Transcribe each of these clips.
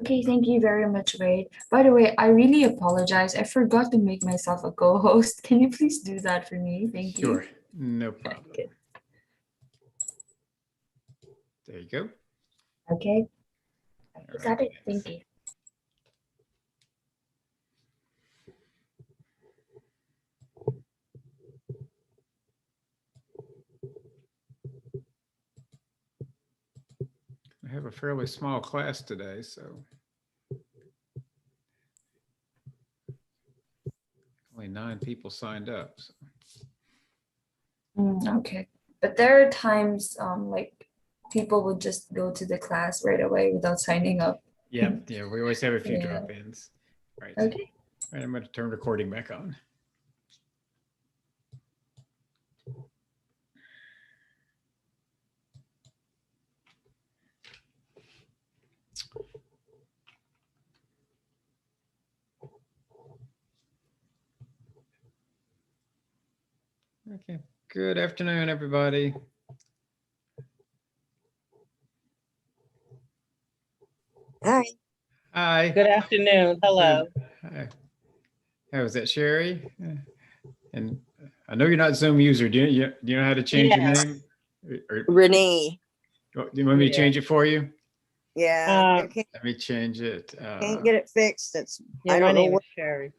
Okay, thank you very much, Wade. By the way, I really apologize. I forgot to make myself a co-host. Can you please do that for me? Thank you. Sure, no problem. Okay. There you go. Okay. All Got right. it. Thank you. I have a fairly small class today, so only 9 people signed up. So. Okay. But there are times like people would just go to the class right away without signing up. Yeah, we always have a few Yeah. drop-ins. Right. Okay. All right, I'm going to turn recording back on. Okay, good afternoon, everybody. Hi. Hi. Good afternoon. Hello. Hi. How is that, Sherry? And I know you're not Zoom user. Do you know how to change your name? Or, Renee. do you want me to change it for you? Yeah. Let me change it. Can't get it fixed. It's Yeah, I my don't know name what. is Sherry.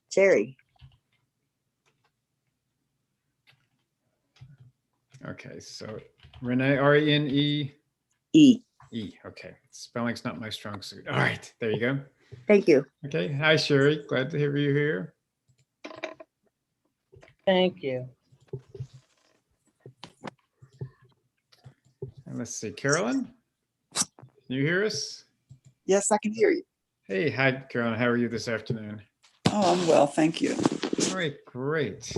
Cherry. Okay, so Renee, R-E-N-E? E. E. Okay, spelling's not my strong suit. All right, there you go. Thank you. Okay, hi Sherry, glad to hear you here. Thank you. And let's see, Carolyn, can you hear us? Yes, I can hear you. Hey, hi Carolyn, how are you this afternoon? Oh, I'm well, thank you. All right, great. It's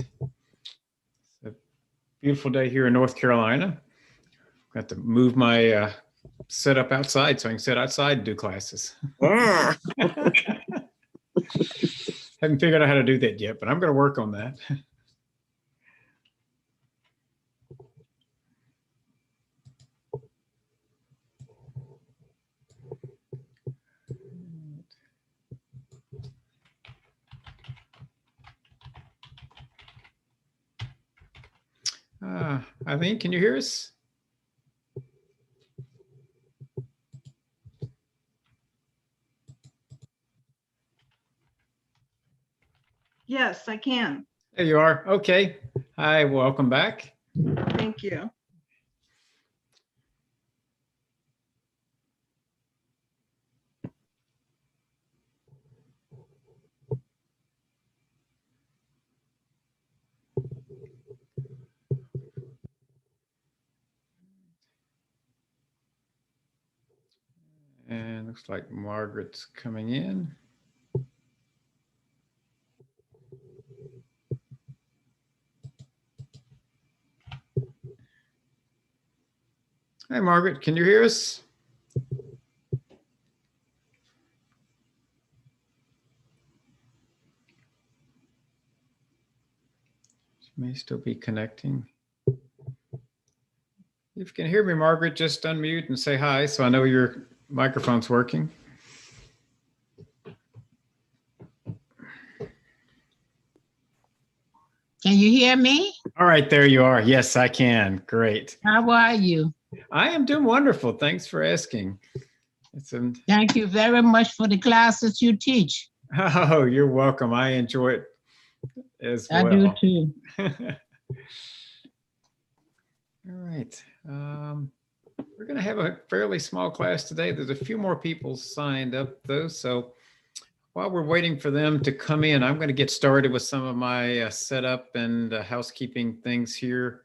a beautiful day here in North Carolina. Got to move my setup outside so I can sit outside and do classes. Yeah. Haven't figured out how to do that yet, but I'm going to work on that. Eileen, can you hear us? Yes, I can. There you are. Okay. Hi, welcome back. Thank you. And looks like Margaret's coming in. Hi, Margaret, can you hear us? She may still be connecting. If you can hear me, Margaret, just unmute and say hi so I know your microphone's working. Can you hear me? All right, there you are. Yes, I can. Great. How are you? I am doing wonderful. Thanks for asking. Thank you very much for the classes you teach. Oh, you're welcome. I enjoy it as well. I do too. All right. We're going to have a fairly small class today. There's a few more people signed up though. So while we're waiting for them to come in, I'm going to get started with some of my setup and housekeeping things here.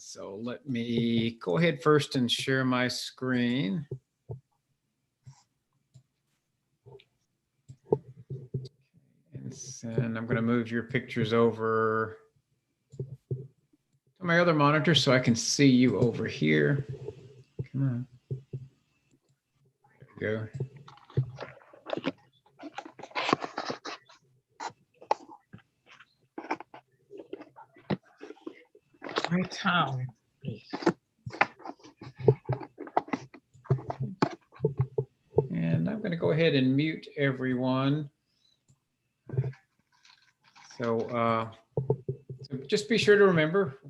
So let me go ahead first and share my screen. And I'm going to move your pictures over to my other monitor so I can see you over here. Come on. There we go. My town. going to go ahead and mute everyone. So just be sure to remember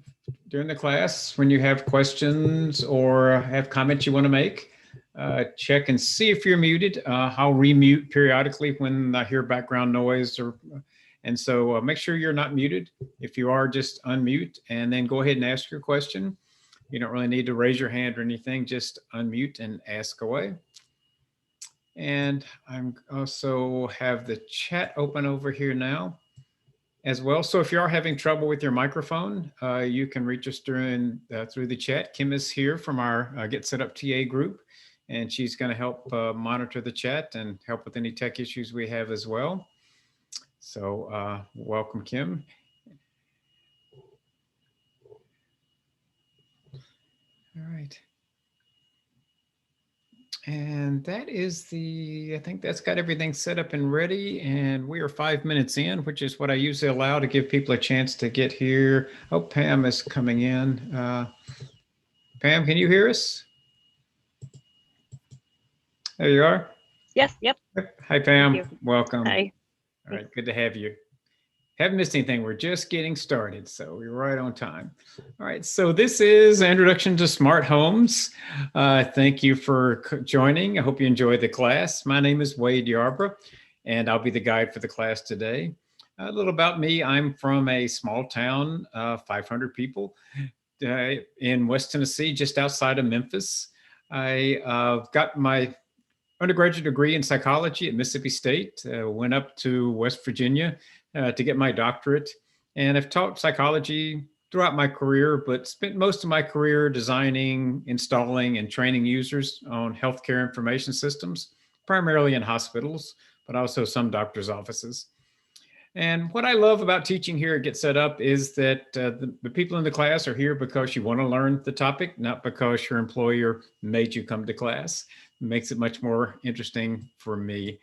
during the class, when you have questions or have comments you want to make, check and see if you're muted. I'll remute periodically when I hear background noise, and so make sure you're not muted. If you are, just unmute and then go ahead and ask your question. You don't really need to raise your hand or anything, just unmute and ask away. And I'm also have the chat open over here now as well. So if you are having trouble with your microphone, you can reach us through the chat. Kim is here from our Get Set Up TA group, and she's going to help monitor the chat and help with any tech issues we have as well. So welcome, Kim. All right. And that is I think that's got everything set up and ready. And we are 5 minutes in, which is what I usually allow to give people a chance to get here. Oh, Pam is coming in. Pam, can you hear us? There you are. Yes, yep. Hi, Pam. Thank you. Welcome. Hi. All right, good to have you. Haven't missed anything. We're just getting started, so we're right on time. All right, so this is Introduction to Smart Homes. Thank you for joining. I hope you enjoyed the class. My name is Wade Yarbrough, and I'll be the guide for the class today. A little about me. I'm from a small town, 500 people in West Tennessee, just outside of Memphis. I got my undergraduate degree in psychology at Mississippi State, went up to West Virginia to get my doctorate. And I've taught psychology throughout my career, but spent most of my career designing, installing, and training users on healthcare information systems, primarily in hospitals, but also some doctors' offices. And what I love about teaching here at Get Set Up is that the people in the class are here because you want to learn the topic, not because your employer made you come to class. It makes it much more interesting for me.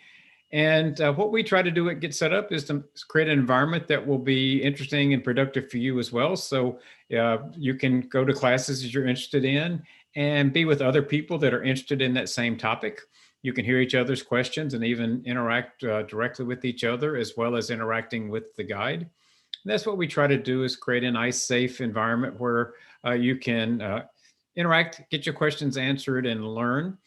And what we try to do at Get Set Up is to create an environment that will be interesting and productive for you as well. So you can go to classes that you're interested in and be with other people that are interested in that same topic. You can hear each other's questions and even interact directly with each other, as well as interacting with the guide. And that's what we try to do, is create a nice, safe environment where you can interact, get your questions answered, and learn.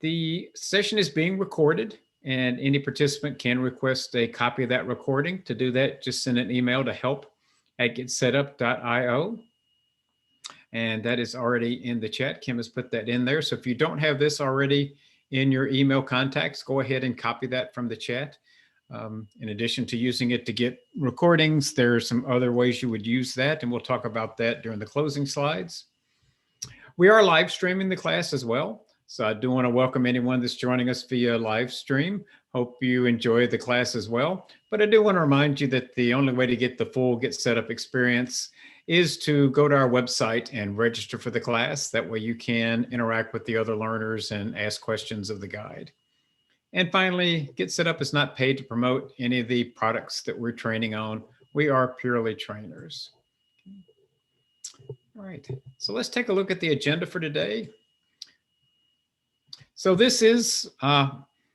The session is being recorded, and any participant can request a copy of that recording. To do that, just send an email to help@getsetup.io. And that is already in the chat. Kim has put that in there. So if you don't have this already in your email contacts, go ahead and copy that from the chat. In addition to using it to get recordings, there are some other ways you would use that, and we'll talk about that during the closing slides. We are live streaming the class as well. So I do want to welcome anyone that's joining us via live stream. Hope you enjoy the class as well. But I do want to remind you that the only way to get the full Get Set Up experience is to go to our website and register for the class. That way you can interact with the other learners and ask questions of the guide. And finally, Get Set Up is not paid to promote any of the products that we're training on. We are purely trainers. All right, so let's take a look at the agenda for today. So this is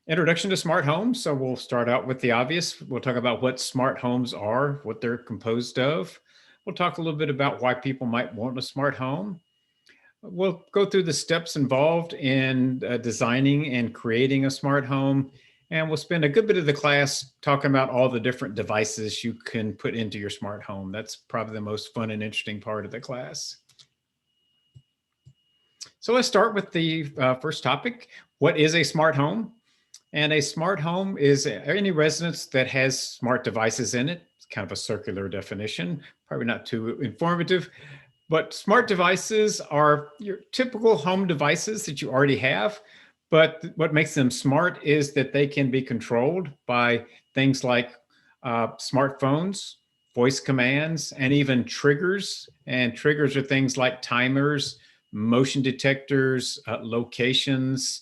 Introduction to Smart Homes. So we'll start out with the obvious. We'll talk about what smart homes are, what they're composed of. We'll talk a little bit about why people might want a smart home. We'll go through the steps involved in designing and creating a smart home. And we'll spend a good bit of the class talking about all the different devices you can put into your smart home. That's probably the most fun and interesting part of the class. So let's start with the first topic. What is a smart home? And a smart home is any residence that has smart devices in it. It's kind of a circular definition, probably not too informative, but smart devices are your typical home devices that you already have. But what makes them smart is that they can be controlled by things like smartphones, voice commands, and even triggers. And triggers are things like timers, motion detectors, locations,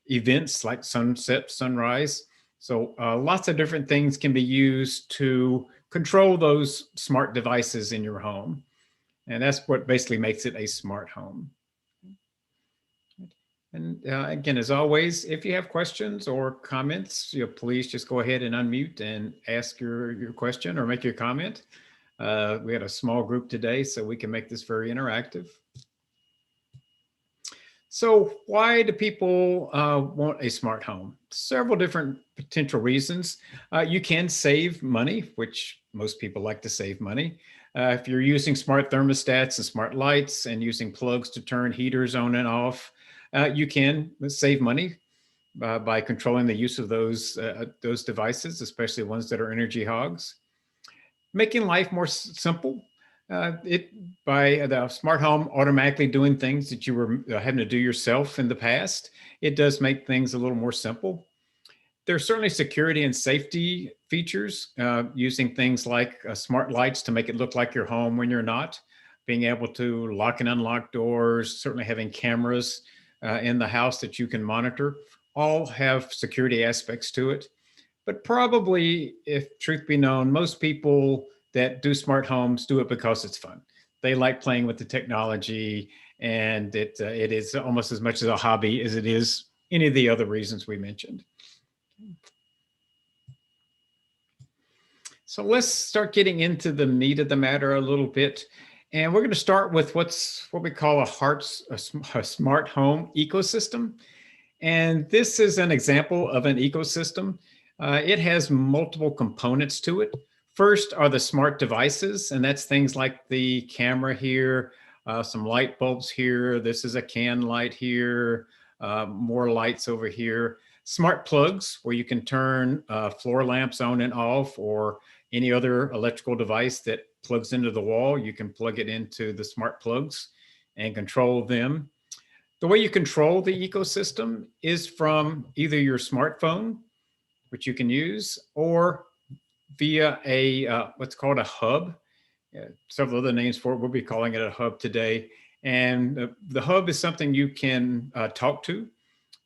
events like sunset, sunrise. So lots of different things can be used to control those smart devices in your home. And that's what basically makes it a smart home. And again, as always, if you have questions or comments, please just go ahead and unmute and ask your question or make your comment. We had a small group today, so we can make this very interactive. So why do people want a smart home? Several different potential reasons. You can save money, which most people like to save money. If you're using smart thermostats and smart lights and using plugs to turn heaters on and off, you can save money by controlling the use of those devices, especially ones that are energy hogs. Making life more simple. By the smart home automatically doing things that you were having to do yourself in the past, it does make things a little more simple. There's certainly security and safety features using things like smart lights to make it look like you're home when you're not, being able to lock and unlock doors, certainly having cameras in the house that you can monitor, all have security aspects to it. But probably, if truth be known, most people that do smart homes do it because it's fun. They like playing with the technology, and it is almost as much as a hobby as it is any of the other reasons we mentioned. So let's start getting into the meat of the matter a little bit. And we're going to start with what we call a smart home ecosystem. And this is an example of an ecosystem. It has multiple components to it. First are the smart devices, and that's things like the camera here, some light bulbs here. This is a can light here, more lights over here. Smart plugs, where you can turn floor lamps on and off, or any other electrical device that plugs into the wall. You can plug it into the smart plugs and control them. The way you control the ecosystem is from either your smartphone, which you can use, or via a what's called a hub. Several other names for it. We'll be calling it a hub today. And the hub is something you can talk to,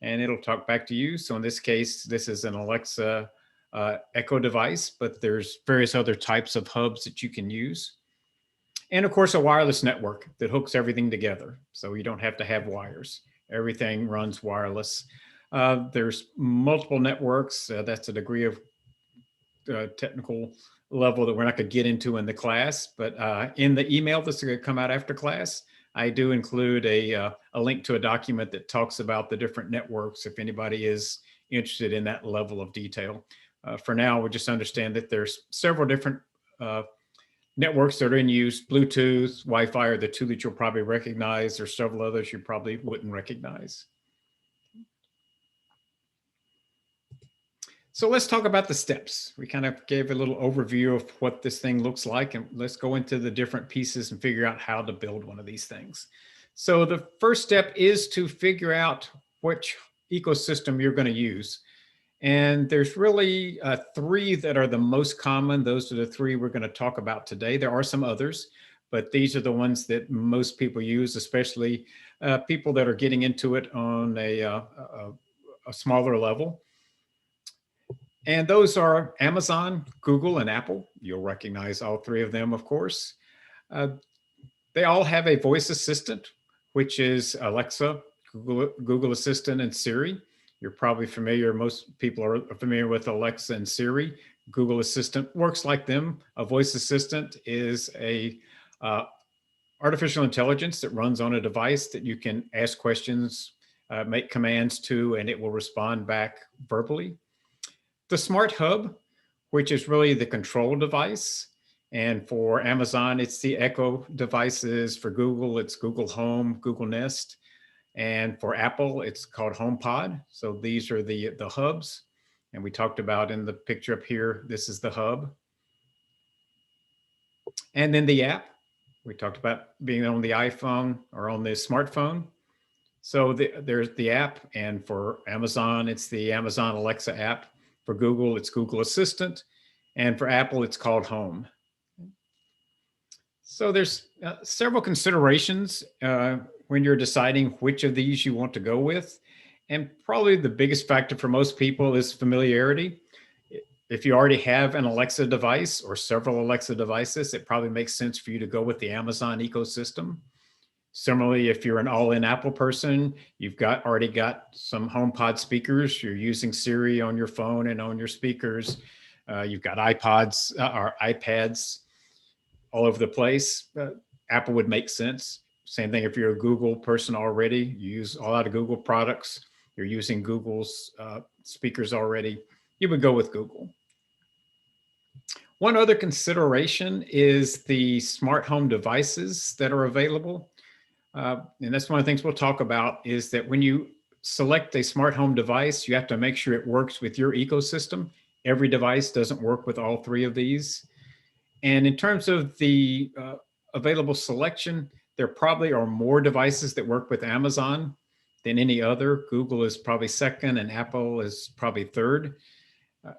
and it'll talk back to you. So in this case, this is an Alexa Echo device, but there's various other types of hubs that you can use. And of course, a wireless network that hooks everything together. So you don't have to have wires. Everything runs wireless. There's multiple networks. That's a degree of technical level that we're not going to get into in the class. But in the email that's going to come out after class, I do include a link to a document that talks about the different networks if anybody is interested in that level of detail. For now, we just understand that there's several different networks that are in use. Bluetooth, Wi-Fi are the two that you'll probably recognize. There's several others you probably wouldn't recognize. So let's talk about the steps. We kind of gave a little overview of what this thing looks like, and let's go into the different pieces and figure out how to build one of these things. So the first step is to figure out which ecosystem you're going to use. And there's really three that are the most common. Those are the three we're going to talk about today. There are some others, but these are the ones that most people use, especially people that are getting into it on a smaller level. And those are Amazon, Google, and Apple. You'll recognize all three of them, of course. They all have a voice assistant, which is Alexa, Google Assistant, and Siri. You're probably familiar, most people are familiar with Alexa and Siri. Google Assistant works like them. A voice assistant is a artificial intelligence that runs on a device that you can ask questions, make commands to, and it will respond back verbally. The Smart Hub, which is really the control device. And for Amazon, it's the Echo devices. For Google, it's Google Home, Google Nest. And for Apple, it's called HomePod. So these are the hubs. And we talked about in the picture up here, this is the hub. And then the app. We talked about being on the iPhone or on the smartphone. So there's the app. And for Amazon, it's the Amazon Alexa app. For Google, it's Google Assistant. And for Apple, it's called Home. So there's several considerations when you're deciding which of these you want to go with. And probably the biggest factor for most people is familiarity. If you already have an Alexa device or several Alexa devices, it probably makes sense for you to go with the Amazon ecosystem. Similarly, if you're an all-in Apple person, you've already got some HomePod speakers. You're using Siri on your phone and on your speakers. You've got iPods or iPads all over the place. Apple would make sense. Same thing if you're a Google person already. You use a lot of Google products. You're using Google's speakers already. You would go with Google. One other consideration is the smart home devices that are available. And that's one of the things we'll talk about, is that when you select a smart home device, you have to make sure it works with your ecosystem. Every device doesn't work with all three of these. And in terms of the available selection, there probably are more devices that work with Amazon than any other. Google is probably second and Apple is probably third.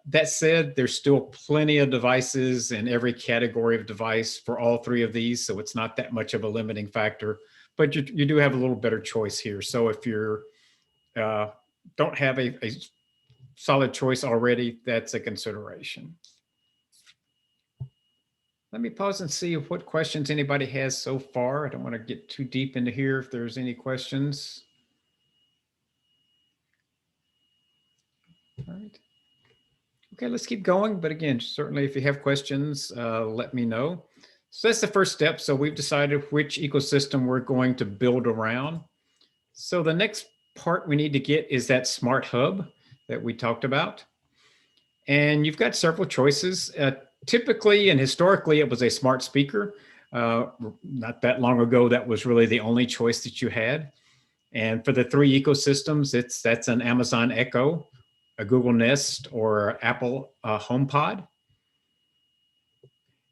That said, there's still plenty of devices in every category of device for all three of these, so it's not that much of a limiting factor, but you do have a little better choice here. So if you're don't have a solid choice already, that's a consideration. Let me pause and see what questions anybody has so far. I don't want to get too deep into here if there's any questions. All right. Okay, let's keep going. But again, certainly if you have questions, let me know. So that's the first step. So we've decided which ecosystem we're going to build around. So the next part we need to get is that smart hub that we talked about. And you've got several choices. Typically and historically, it was a smart speaker. Not that long ago, that was really the only choice that you had. And for the three ecosystems, that's an Amazon Echo, a Google Nest, or Apple HomePod.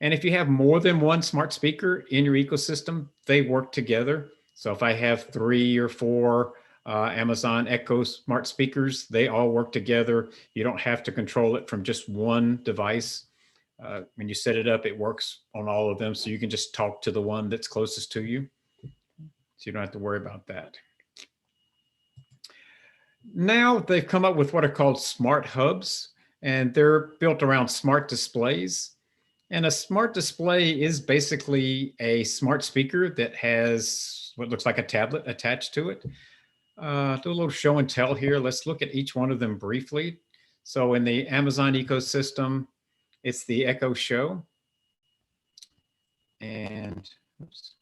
And if you have more than one smart speaker in your ecosystem, they work together. So if I have 3 or 4 Amazon Echo smart speakers, they all work together. You don't have to control it from just one device. When you set it up, it works on all of them. So you can just talk to the one that's closest to you. So you don't have to worry about that. Now they've come up with what are called smart hubs, and they're built around smart displays. And a smart display is basically a smart speaker that has what looks like a tablet attached to it. Do a little show and tell here. Let's look at each one of them briefly. So in the Amazon ecosystem, it's the Echo Show. And oops.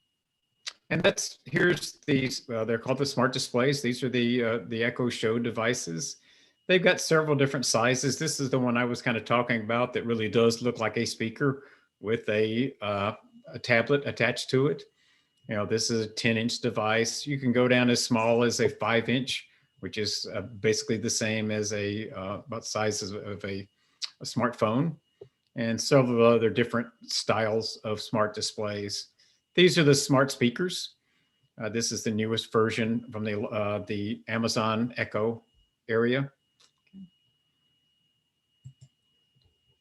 And here's these, they're called the smart displays. These are the Echo Show devices. They've got several different sizes. This is the one I was kind of talking about that really does look like a speaker with a tablet attached to it. You know, this is a 10-inch device. You can go down as small as a 5-inch, which is basically the same as about size of a smartphone, and several other different styles of smart displays. These are the smart speakers. This is the newest version from the Amazon Echo area.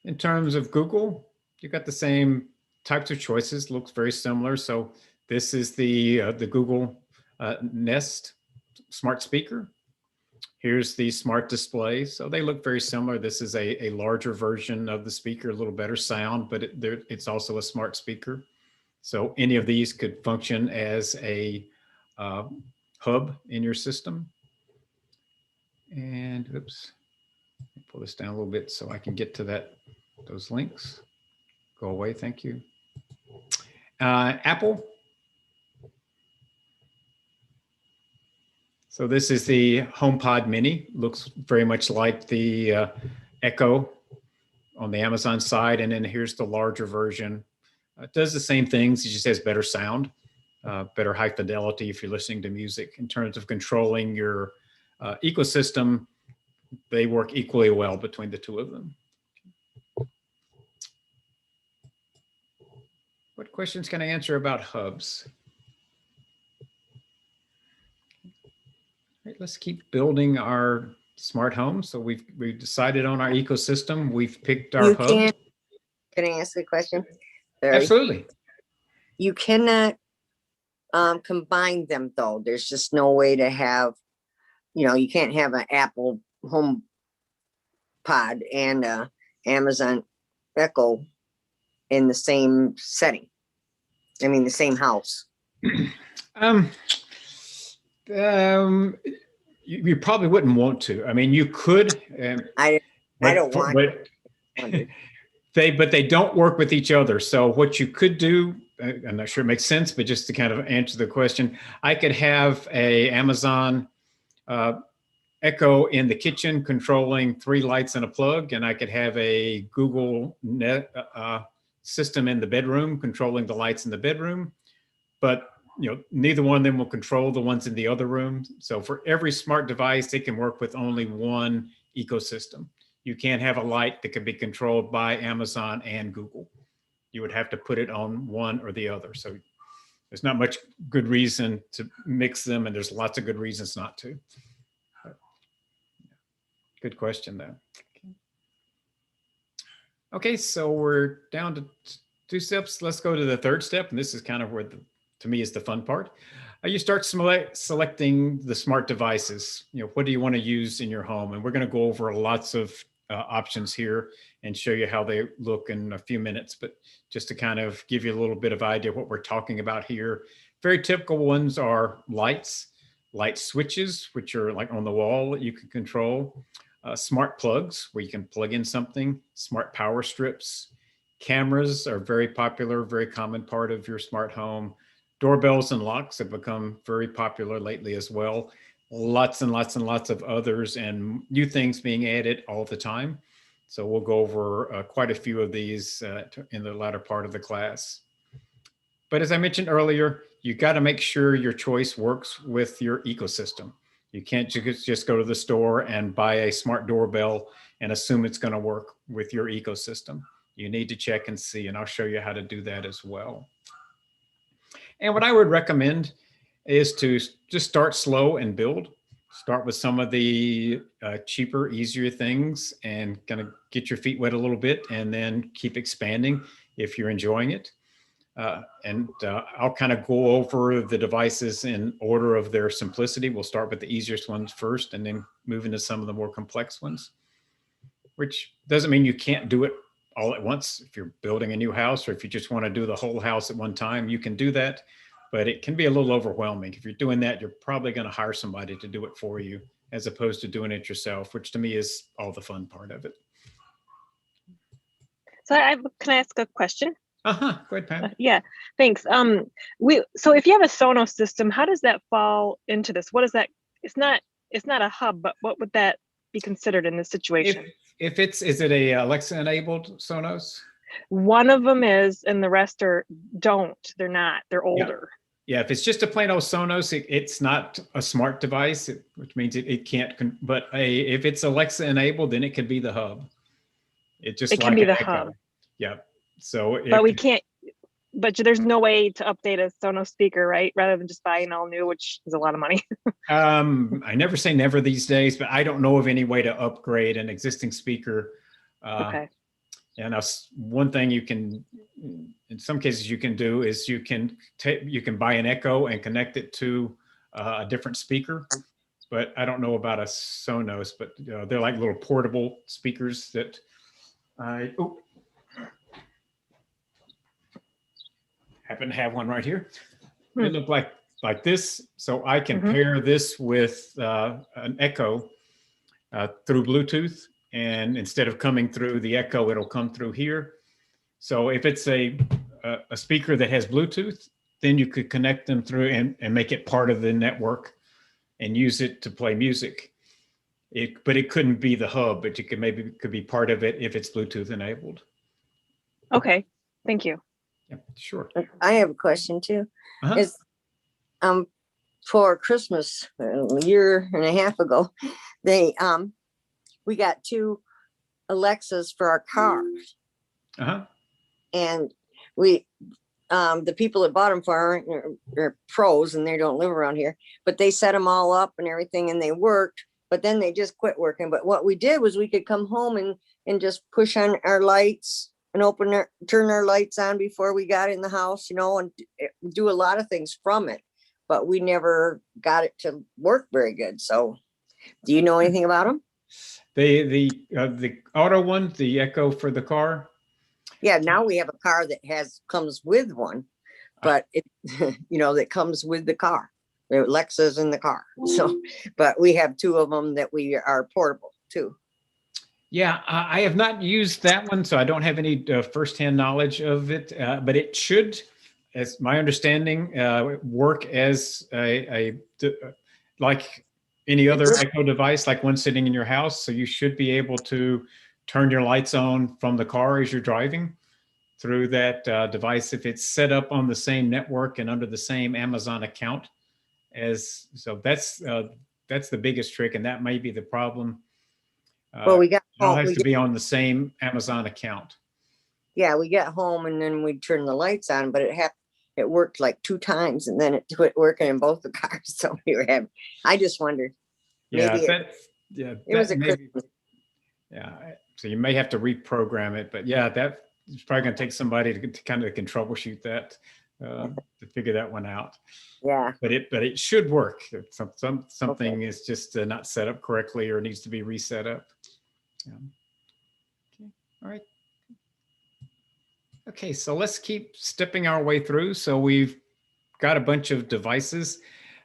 In terms of Google, you got the same types of choices, looks very similar. So this is the Google Nest smart speaker. Here's the smart display. So they look very similar. This is a larger version of the speaker, a little better sound, but it's also a smart speaker. So any of these could function as a hub in your system. And oops, pull this down a little bit so I can get to those links. Go away, thank you. Apple. So this is the HomePod Mini. Looks very much like the Echo on the Amazon side. And then here's the larger version. It does the same things. It just has better sound, better high fidelity if you're listening to music. In terms of controlling your ecosystem, they work equally well between the two of them. What questions can I answer about hubs? Right, let's keep building our smart home. So we've decided on our ecosystem. We've picked our hub. Can I ask a question? Barry? Absolutely. You cannot combine them though. There's just no way to have, you can't have an Apple Home Pod and Amazon Echo in the same setting. I mean, the same house. Um, you probably wouldn't want to. I mean, you could. I But, don't want. but they don't work with each other. So what you could do, I'm not sure it makes sense, but just to kind of answer the question, I could have a Amazon Echo in the kitchen controlling 3 lights and a plug, and I could have a Google Net system in the bedroom controlling the lights in the bedroom. But neither one of them will control the ones in the other room. So for every smart device, it can work with only one ecosystem. You can't have a light that can be controlled by Amazon and Google. You would have to put it on one or the other. So there's not much good reason to mix them, and there's lots of good reasons not to. But, good question, though. Okay, so we're down to 2 steps. Let's go to the 3rd step, and this is kind of where, to me, is the fun part. You start selecting the smart devices. What do you want to use in your home? And we're going to go over lots of options here and show you how they look in a few minutes. But just to kind of give you a little bit of idea of what we're talking about here, very typical ones are lights, light switches, which are like on the wall that you can control, smart plugs where you can plug in something, smart power strips, cameras are very popular, very common part of your smart home. Doorbells and locks have become very popular lately as well. Lots and lots and lots of others and new things being added all the time. So we'll go over quite a few of these in the latter part of the class. But as I mentioned earlier, you got to make sure your choice works with your ecosystem. You can't just go to the store and buy a smart doorbell and assume it's going to work with your ecosystem. You need to check and see, and I'll show you how to do that as well. And what I would recommend is to just start slow and build. Start with some of the cheaper, easier things and kind of get your feet wet a little bit and then keep expanding if you're enjoying it. I'll kind of go over the devices in order of their simplicity. We'll start with the easiest ones first and then move into some of the more complex ones, which doesn't mean you can't do it all at once. If you're building a new house or if you just want to do the whole house at one time, you can do that, but it can be a little overwhelming. If you're doing that, you're probably going to hire somebody to do it for you as opposed to doing it yourself, which to me is all the fun part of it. So can I ask a question? Go ahead, Pam. Yeah, thanks. So if you have a Sonos system, how does that fall into this? What is that? It's not a hub, but what would that be considered in this situation? Is it a Alexa enabled Sonos? One of them is, and the rest don't. They're not. They're older. Yeah, if it's just a plain old Sonos, it's not a smart device, which means it can't. But if it's Alexa enabled, then it could be the hub. It can be the hub. Yeah. So, but we can't. But there's no way to update a Sonos speaker, right? Rather than just buying all new, which is a lot of money. I never say never these days, but I don't know of any way to upgrade an existing speaker. Okay. And one thing you can, in some cases, you can do is you can buy an Echo and connect it to a different speaker. But I don't know about a Sonos, but they're like little portable speakers that happen to have one right here. They look like this. So I can pair this with an Echo through Bluetooth. And instead of coming through the Echo, it'll come through here. So if it's a speaker that has Bluetooth, then you could connect them through and make it part of the network and use it to play music. But it couldn't be the hub, but you could be part of it if it's Bluetooth enabled. Okay, thank you. Yeah, sure. I have a question too. Is for Christmas a year and a half ago, we got 2 Alexas for our cars. And we the people that bought them for are pros and they don't live around here, but they set them all up and everything and they worked, but then they just quit working. But what we did was we could come home and just push on our lights and turn our lights on before we got in the house, and do a lot of things from it, but we never got it to work very good. So do you know anything about them? The auto one, the Echo for the car. Yeah, now we have a car that comes with one. but it, that comes with the car. Alexa's in the car. So, but we have 2 of them that we are portable too. Yeah, I have not used that one, so I don't have any firsthand knowledge of it, but it should, as my understanding, work as like any other Echo device, like one sitting in your house. So you should be able to turn your lights on from the car as you're driving through that device if it's set up on the same network and under the same Amazon account. So that's the biggest trick, and that may be the problem. Well, we got It all home, has to be on the same Amazon account. we got home and then we turned the lights on, but it worked like 2 times and then it quit working in both the cars. So I just wondered. Yeah, Maybe it was a Christmas. Yeah, so you may have to reprogram it, but yeah, that it's probably going to take somebody to kind of can troubleshoot that to figure that one out. Yeah. But it should work. If something is just not set up correctly or needs to be reset up. Yeah. Okay. All right. Okay, so let's keep stepping our way through. So we've got a bunch of devices.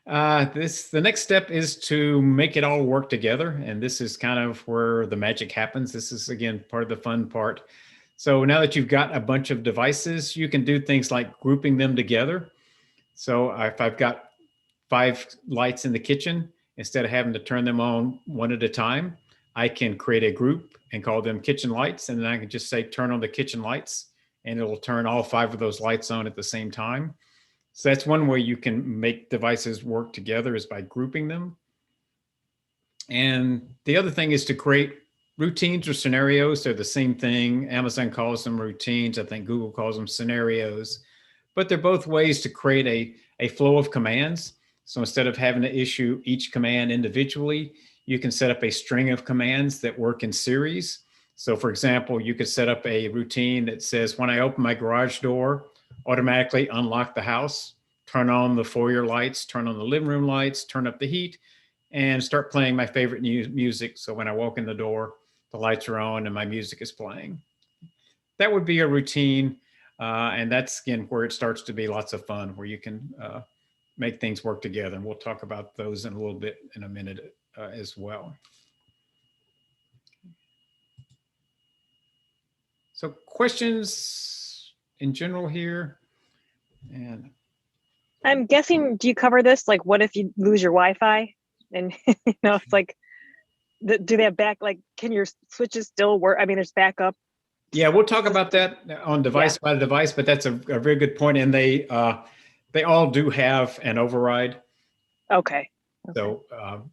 The next step is to make it all work together. And this is kind of where the magic happens. This is, again, part of the fun part. So now that you've got a bunch of devices, you can do things like grouping them together. So if I've got 5 lights in the kitchen, instead of having to turn them on one at a time, I can create a group and call them kitchen lights. And then I can just say, turn on the kitchen lights, and it will turn all 5 of those lights on at the same time. So that's one way you can make devices work together, is by grouping them. And the other thing is to create routines or scenarios. They're the same thing. Amazon calls them routines. I think Google calls them scenarios. But they're both ways to create a flow of commands. So instead of having to issue each command individually, you can set up a string of commands that work in series. So for example, you could set up a routine that says, when I open my garage door, automatically unlock the house, turn on the foyer lights, turn on the living room lights, turn up the heat, and start playing my favorite music. So when I walk in the door, the lights are on and my music is playing. That would be a routine. And that's, again, where it starts to be lots of fun, where you can make things work together. And we'll talk about those in a little bit in a minute as well. So questions in general here? And I'm guessing, do you cover this? Like, what if you lose your Wi-Fi? And, it's like, do they have can your switches still work? I mean, there's backup. yeah, we'll talk about that on device by device, but that's a very good point. And they all do have an override. Okay. So,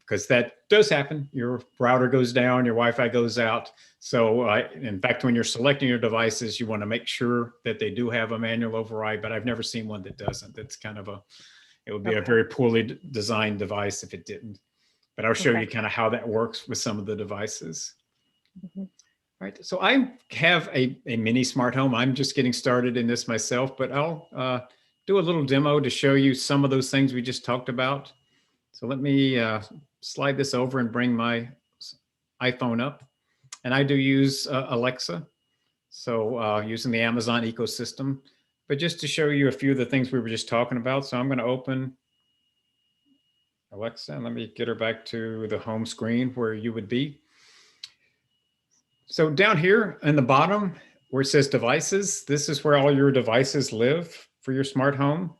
because that does happen, your router goes down, your Wi-Fi goes out. So, in fact, when you're selecting your devices, you want to make sure that they do have a manual override, but I've never seen one that doesn't. That's kind of it would be a very poorly designed device if it didn't. But I'll show you kind of how that works with some of the devices. All right, so I have a mini smart home. I'm just getting started in this myself, but I'll do a little demo to show you some of those things we just talked about. So let me slide this over and bring my iPhone up. And I do use Alexa, so using the Amazon ecosystem. But just to show you a few of the things we were just talking about, so I'm going to open Alexa, and let me get her back to the home screen where you would be. So down here in the bottom where it says devices, this is where all your devices live for your smart home.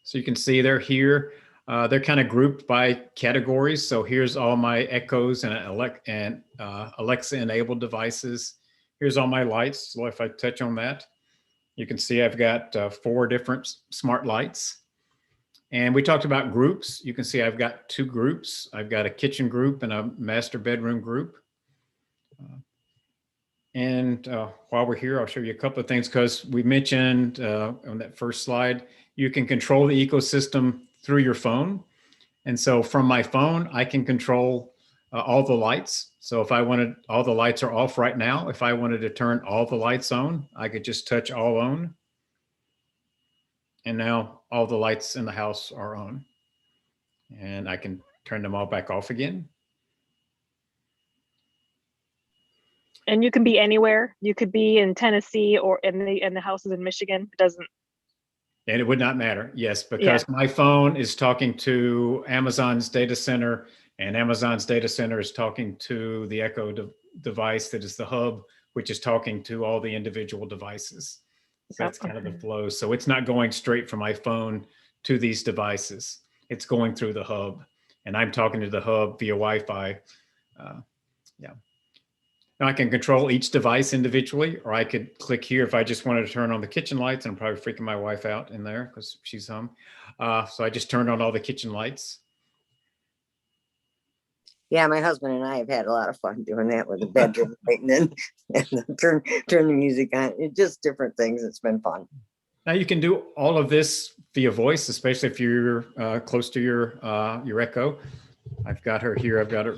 So you can see they're here. They're kind of grouped by categories. So here's all my Echoes and Alexa enabled devices. Here's all my lights. So if I touch on that, you can see I've got 4 different smart lights. And we talked about groups. You can see I've got 2 groups. I've got a kitchen group and a master bedroom group. While we're here, I'll show you a couple of things, because we mentioned on that first slide, you can control the ecosystem through your phone. And so from my phone, I can control all the lights. So if I wanted, all the lights are off right now. If I wanted to turn all the lights on, I could just touch all on. And now all the lights in the house are on. And I can turn them all back off again. And you can be anywhere. You could be in Tennessee or in the houses in Michigan. It doesn't. And it would not matter. Yes, because my phone is talking to Amazon's data center, and Amazon's data center is talking to the Echo device that is the hub, which is talking to all the individual devices. So that's kind of the flow. So it's not going straight from my phone to these devices. It's going through the hub, and I'm talking to the hub via Wi-Fi. Yeah. Now I can control each device individually, or I could click here if I just wanted to turn on the kitchen lights. And I'm probably freaking my wife out in there because she's home. So I just turned on all the kitchen lights. Yeah, my husband and I have had a lot of fun doing that with the bedroom light and then turn the music on. It's just different things. It's been fun. Now you can do all of this via voice, especially if you're close to your Echo. I've got her here. I've got her.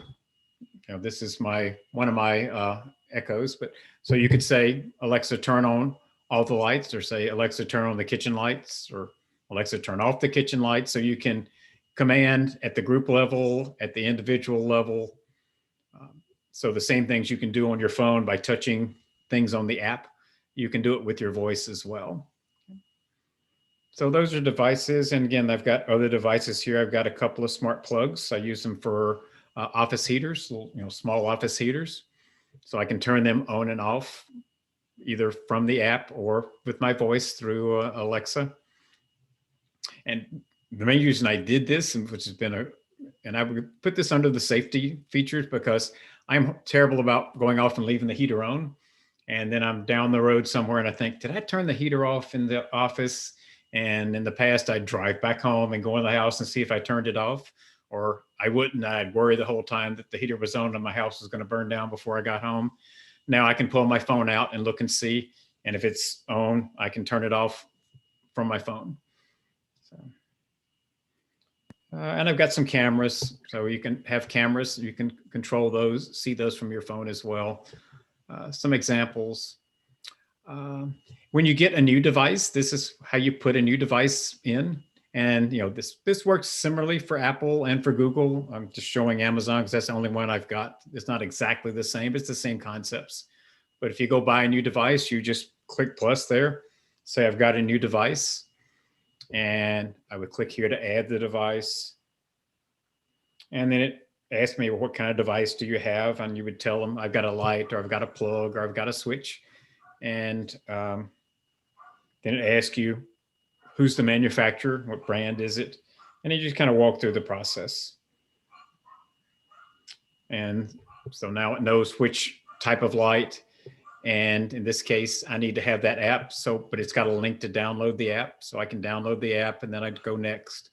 You know, this is one of my Echoes. But so you could say, Alexa, turn on all the lights, or say, Alexa, turn on the kitchen lights, or Alexa, turn off the kitchen lights. So you can command at the group level, at the individual level. So the same things you can do on your phone by touching things on the app, you can do it with your voice as well. So those are devices. And again, I've got other devices here. I've got a couple of smart plugs. I use them for office heaters, small office heaters. So I can turn them on and off either from the app or with my voice through Alexa. And the main reason I did this, and which has been and I would put this under the safety features, because I'm terrible about going off and leaving the heater on. And then I'm down the road somewhere and I think, did I turn the heater off in the office? And in the past, I'd drive back home and go in the house and see if I turned it off, or I wouldn't. I'd worry the whole time that the heater was on and my house was going to burn down before I got home. Now I can pull my phone out and look and see. And if it's on, I can turn it off from my phone. So, and I've got some cameras. So you can have cameras. You can control those, see those from your phone as well. Some examples. When you get a new device, this is how you put a new device in. And this works similarly for Apple and for Google. I'm just showing Amazon because that's the only one I've got. It's not exactly the same, but it's the same concepts. But if you go buy a new device, you just click plus there, say I've got a new device, and I would click here to add the device. And then it asks me, well, what kind of device do you have? And you would tell them, I've got a light, or I've got a plug, or I've got a switch. And then it asks you, who's the manufacturer? What brand is it? And you just kind of walk through the process. And so now it knows which type of light. And in this case, I need to have that app. But it's got a link to download the app. So I can download the app and then I'd go next.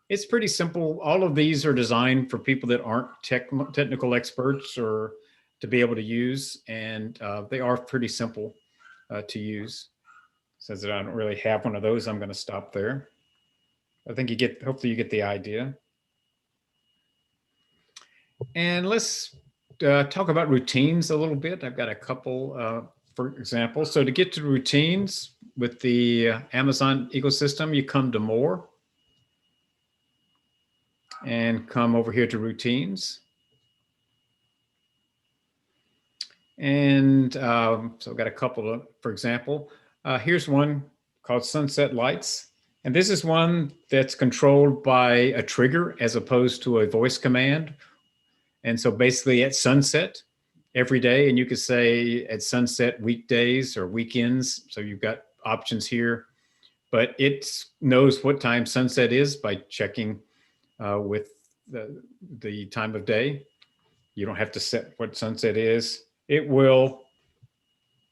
It's pretty simple. All of these are designed for people that aren't technical experts or to be able to use. And they are pretty simple to use. Says that I don't really have one of those. I'm going to stop there. I think hopefully you get the idea. And let's talk about routines a little bit. I've got a couple, for example. So to get to routines with the Amazon ecosystem, you come to more and come over here to routines. And so I've got a couple of, for example, here's one called Sunset Lights. And this is one that's controlled by a trigger as opposed to a voice command. And so basically at sunset every day, and you could say at sunset weekdays or weekends. So you've got options here, but it knows what time sunset is by checking with the time of day. You don't have to set what sunset is. It will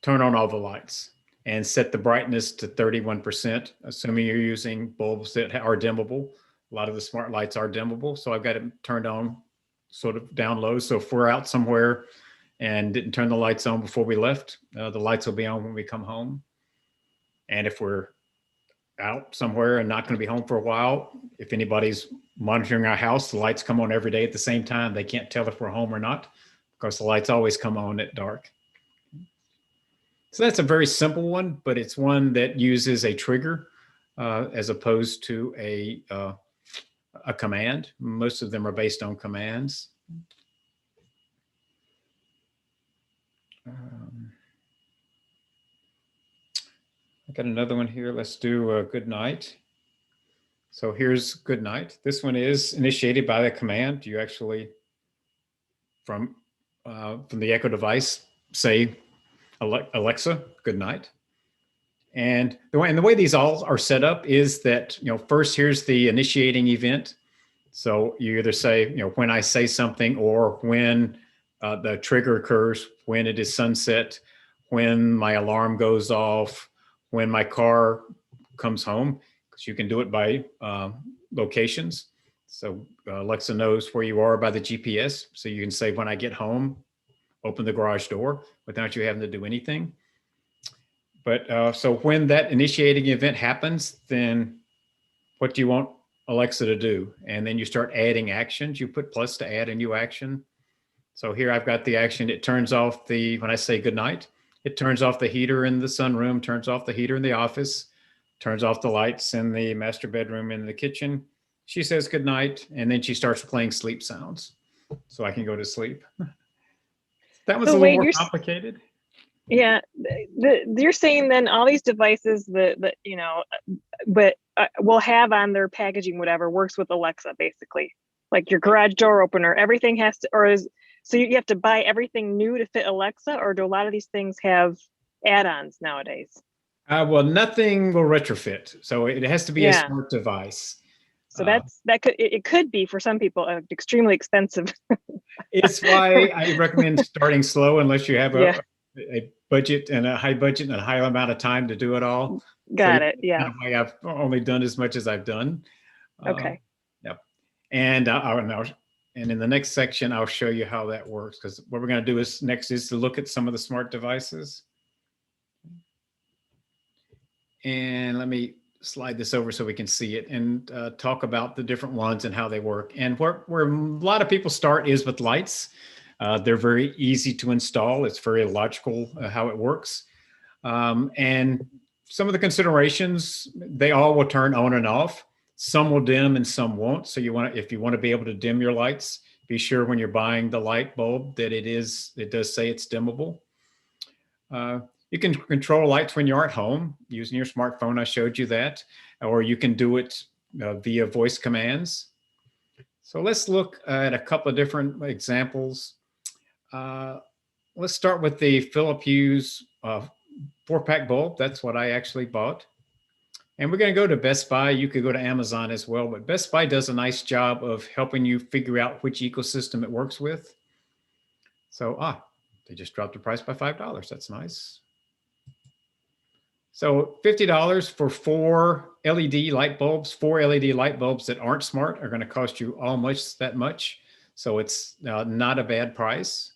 turn on all the lights and set the brightness to 31%, assuming you're using bulbs that are dimmable. A lot of the smart lights are dimmable. So I've got it turned on sort of down low. So if we're out somewhere and didn't turn the lights on before we left, the lights will be on when we come home. And if we're out somewhere and not going to be home for a while, if anybody's monitoring our house, the lights come on every day at the same time. They can't tell if we're home or not because the lights always come on at dark. So that's a very simple one, but it's one that uses a trigger as opposed to a command. Most of them are based on commands. I got another one here. Let's do good night. So here's good night. This one is initiated by the command. You actually, from the Echo device, say, Alexa, good night. And the way these all are set up is that, first here's the initiating event. So you either say, when I say something, or when the trigger occurs, when it is sunset, when my alarm goes off, when my car comes home, because you can do it by locations. So Alexa knows where you are by the GPS. So you can say, when I get home, open the garage door without you having to do anything. But so when that initiating event happens, then what do you want Alexa to do? And then you start adding actions. You put plus to add a new action. So here I've got the action. It turns off when I say goodnight, it turns off the heater in the sunroom, turns off the heater in the office, turns off the lights in the master bedroom and the kitchen. She says goodnight, and then she starts playing sleep sounds. So I can go to sleep. That was So a little wait, more complicated. Yeah, you're saying then all these devices that but will have on their packaging, whatever works with Alexa, basically, like your garage door opener, everything has to, so you have to buy everything new to fit Alexa, or do a lot of these things have add-ons nowadays? Well, nothing will retrofit, so it has to be a smart device. So it could be for some people extremely expensive. It's why I recommend starting slow unless you have a budget and a high budget and a high amount of time to do it all. Got it. Yeah. Kind of why I've only done as much as I've done. Okay. Yep. And and in the next section, I'll show you how that works, because what we're going to do next is to look at some of the smart devices. And let me slide this over so we can see it and talk about the different ones and how they work. And where a lot of people start is with lights. They're very easy to install. It's very logical how it works. And some of the considerations, they all will turn on and off. Some will dim and some won't. So if you want to be able to dim your lights, be sure when you're buying the light bulb that it does say it's dimmable. You can control lights when you aren't home using your smartphone. I showed you that, or you can do it via voice commands. So let's look at a couple of different examples. Let's start with the Philip Hughes 4-pack bulb. That's what I actually bought. And we're going to go to Best Buy. You could go to Amazon as well, but Best Buy does a nice job of helping you figure out which ecosystem it works with. So, they just dropped the price by $5. That's nice. So $50 for 4 LED light bulbs. 4 LED light bulbs that aren't smart are going to cost you almost that much. So it's not a bad price.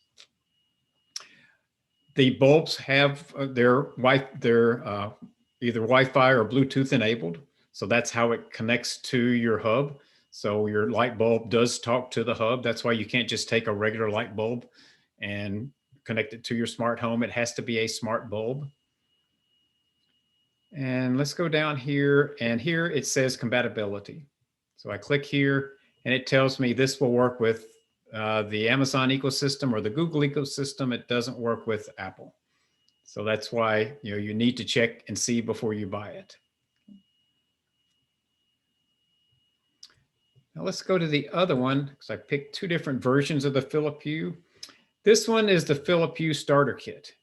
The bulbs have their either Wi-Fi or Bluetooth enabled. So that's how it connects to your hub. So your light bulb does talk to the hub. That's why you can't just take a regular light bulb and connect it to your smart home. It has to be a smart bulb. And let's go down here, and here it says compatibility. So I click here and it tells me this will work with the Amazon ecosystem or the Google ecosystem. It doesn't work with Apple. So that's why you need to check and see before you buy it. Now let's go to the other one, because I picked 2 different versions of the Philip Hue. This one is the Philip Hue starter kit.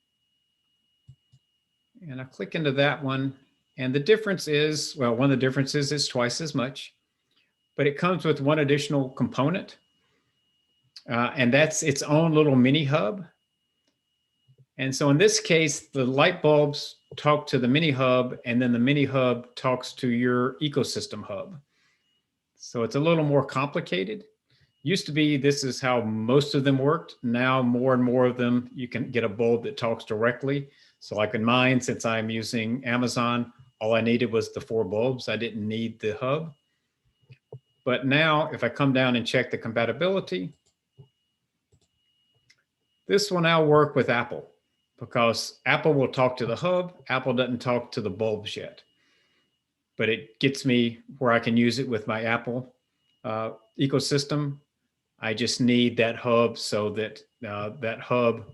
And I click into that one. And the difference is, well, one of the differences is twice as much, but it comes with one additional component. And that's its own little mini hub. And so in this case, the light bulbs talk to the mini hub, and then the mini hub talks to your ecosystem hub. So it's a little more complicated. Used to be this is how most of them worked. Now more and more of them, you can get a bulb that talks directly. So like in mine, since I'm using Amazon, all I needed was the 4 bulbs. I didn't need the hub. But now if I come down and check the compatibility, this will now work with Apple, because Apple will talk to the hub. Apple doesn't talk to the bulbs yet, but it gets me where I can use it with my Apple ecosystem. I just need that hub so that that hub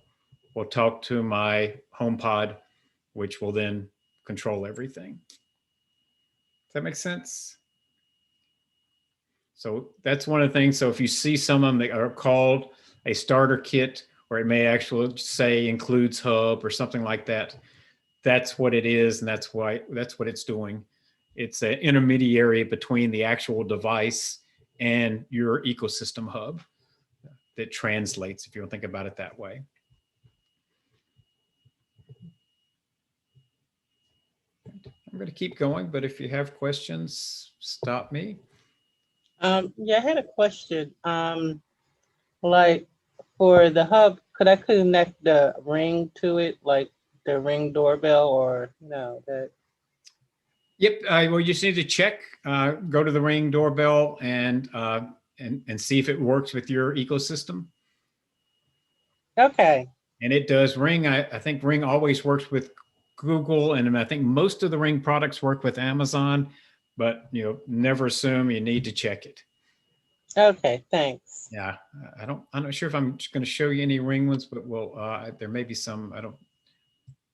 will talk to my HomePod, which will then control everything. Does that make sense? So that's one of the things. So if you see some of them that are called a starter kit, or it may actually say includes hub or something like that, that's what it is, and that's what it's doing. It's an intermediary between the actual device and your ecosystem hub that translates, if you want to think about it that way. I'm going to keep going, but if you have questions, stop me. Yeah, I had a question. Like for the hub, could I connect the Ring to it, like the Ring doorbell, or no? That Yep. Well, you just need to check. Go to the Ring doorbell and see if it works with your ecosystem. okay? And it does. Ring. I think Ring always works with Google, and I think most of the Ring products work with Amazon. But never assume. You need to check it. Okay, thanks. Yeah, I'm not sure if I'm just going to show you any Ring ones, but there may be some.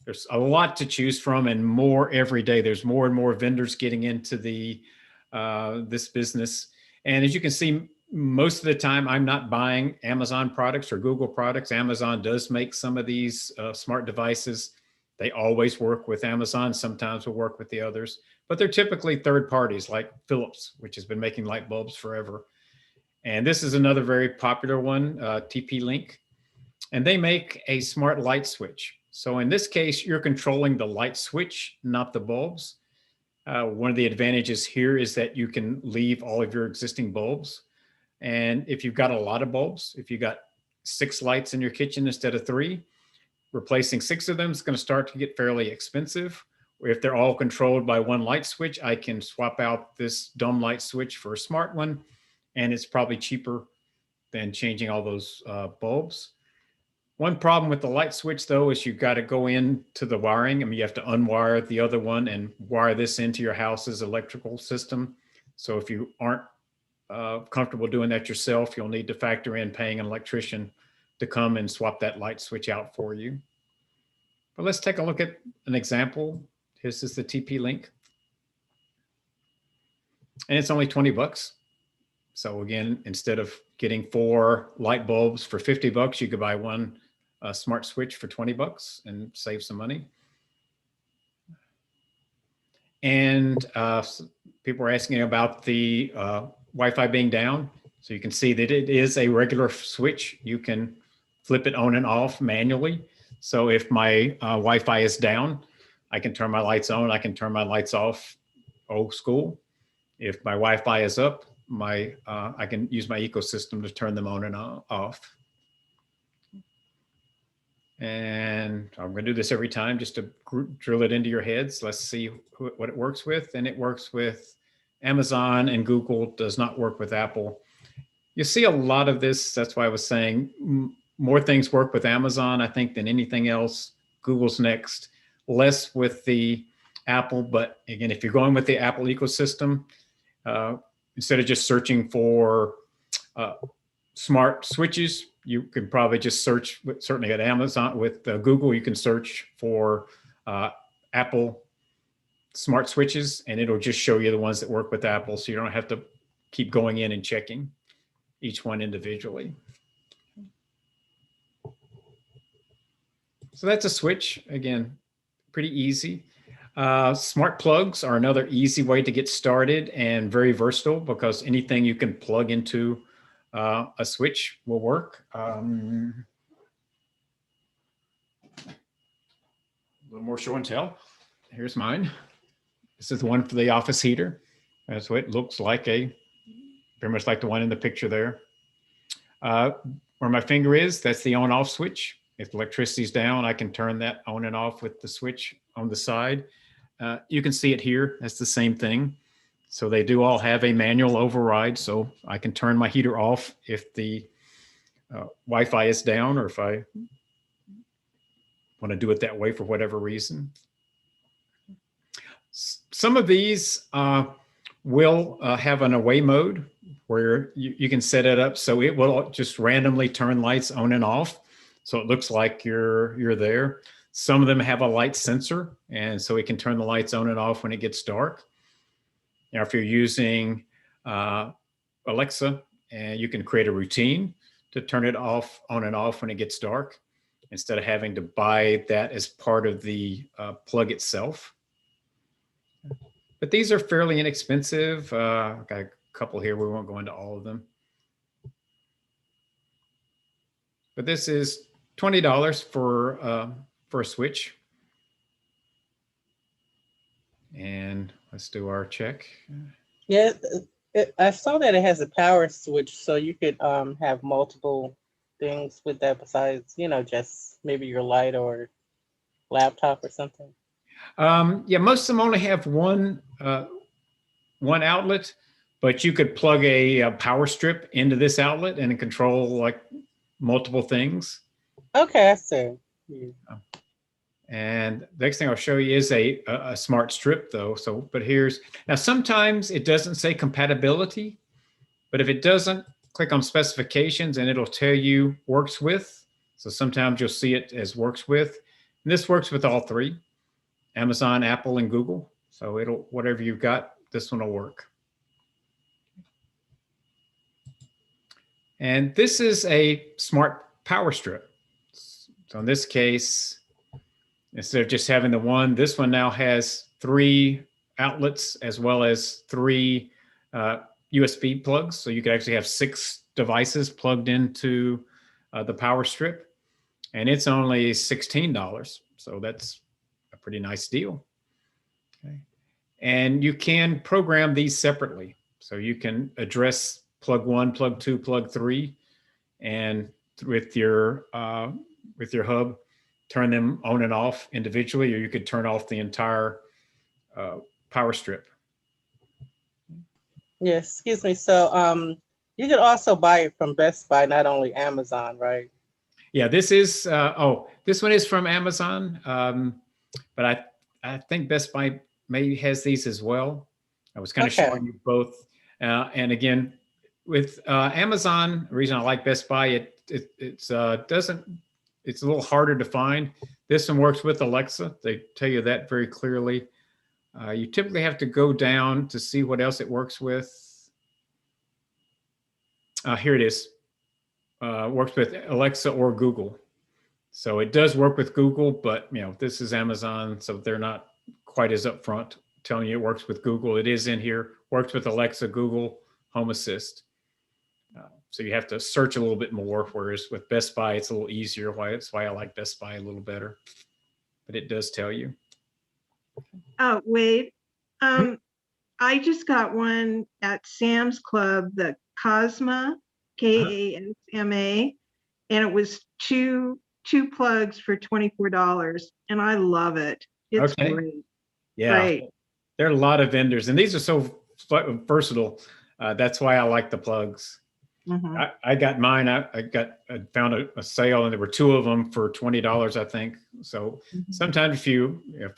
There's a lot to choose from, and more every day. There's more and more vendors getting into this business. And as you can see, most of the time I'm not buying Amazon products or Google products. Amazon does make some of these smart devices. They always work with Amazon. Sometimes will work with the others, but they're typically third parties like Philips, which has been making light bulbs forever. And this is another very popular one, TP-Link. And they make a smart light switch. So in this case, you're controlling the light switch, not the bulbs. One of the advantages here is that you can leave all of your existing bulbs. And if you've got a lot of bulbs, if you've got 6 lights in your kitchen instead of 3, replacing 6 of them is going to start to get fairly expensive. Or if they're all controlled by one light switch, I can swap out this dumb light switch for a smart one. And it's probably cheaper than changing all those bulbs. One problem with the light switch, though, is you've got to go into the wiring. I mean, you have to unwire the other one and wire this into your house's electrical system. So if you aren't comfortable doing that yourself, you'll need to factor in paying an electrician to come and swap that light switch out for you. But let's take a look at an example. This is the TP-Link. And it's only 20 bucks. So again, instead of getting 4 light bulbs for 50 bucks, you could buy one smart switch for 20 bucks and save some money. And people are asking about the Wi-Fi being down. So you can see that it is a regular switch. You can flip it on and off manually. So if my Wi-Fi is down, I can turn my lights on. I can turn my lights off, old school. If my Wi-Fi is up, I can use my ecosystem to turn them on and off. And I'm going to do this every time just to drill it into your heads. Let's see what it works with. And it works with Amazon, and Google does not work with Apple. You see a lot of this. That's why I was saying more things work with Amazon, I think, than anything else. Google's next, less with the Apple. But again, if you're going with the Apple ecosystem, instead of just searching for smart switches, you can probably just search, certainly at Amazon. With Google, you can search for Apple smart switches, and it'll just show you the ones that work with Apple, so you don't have to keep going in and checking each one individually. So that's a switch. Again, pretty easy. Smart plugs are another easy way to get started and very versatile, because anything you can plug into a switch will work. A little more show and tell. Here's mine. This is the one for the office heater. That's what it looks like, very much like the one in the picture there. Where my finger is, that's the on-off switch. If electricity's down, I can turn that on and off with the switch on the side. You can see it here. That's the same thing. So they do all have a manual override. So I can turn my heater off if the Wi-Fi is down, or if I want to do it that way for whatever reason. Some of these will have an away mode where you can set it up so it will just randomly turn lights on and off. So it looks like you're there. Some of them have a light sensor, and so it can turn the lights on and off when it gets dark. Now, if you're using Alexa, and you can create a routine to turn it off, on and off when it gets dark, instead of having to buy that as part of the plug itself. But these are fairly inexpensive. I've got a couple here. We won't go into all of them. But this is $20 for a switch. And let's do our check. Yeah, I saw that it has a power switch, so you could have multiple things with that besides, you know, just maybe your light or laptop or something. Yeah, most of them only have one outlet, but you could plug a power strip into this outlet and control like multiple things. Okay, I see. Yeah. And the next thing I'll show you is a smart strip though. So, but now sometimes it doesn't say compatibility, but if it doesn't, click on specifications and it'll tell you works with. So sometimes you'll see it as works with. And this works with all three, Amazon, Apple, and Google. So whatever you've got, this one will work. And this is a smart power strip. So in this case, instead of just having the one, this one now has 3 outlets as well as 3 USB plugs. So you could actually have 6 devices plugged into the power strip. And it's only $16. So that's a pretty nice deal. Okay. And you can program these separately. So you can address plug 1, plug 2, plug 3, and with your hub, turn them on and off individually, or you could turn off the entire power strip. Yes, excuse me. So you could also buy it from Best Buy, not only Amazon, right? Yeah, this is, this one is from Amazon, but I think Best Buy maybe has these as well. I was kind of showing you both. And again, with Amazon, the reason I like Best Buy, it's a little harder to find. This one works with Alexa. They tell you that very clearly. You typically have to go down to see what else it works with. Here it is. Works with Alexa or Google. So it does work with Google, but you know, this is Amazon, so they're not quite as upfront telling you it works with Google. It is in here, works with Alexa, Google, Home Assist. So you have to search a little bit more, whereas with Best Buy, it's a little easier. That's why I like Best Buy a little better, but it does tell you. Wade, I just got one at Sam's Club, the Cosma, Kasma, and it was two plugs for $24, and I love it. It's Okay. great. Yeah, Great. there are a lot of vendors, and these are so versatile. That's why I like the plugs. Mhm. I got mine. I found a sale, and there were 2 of them for $20, I think. So sometimes if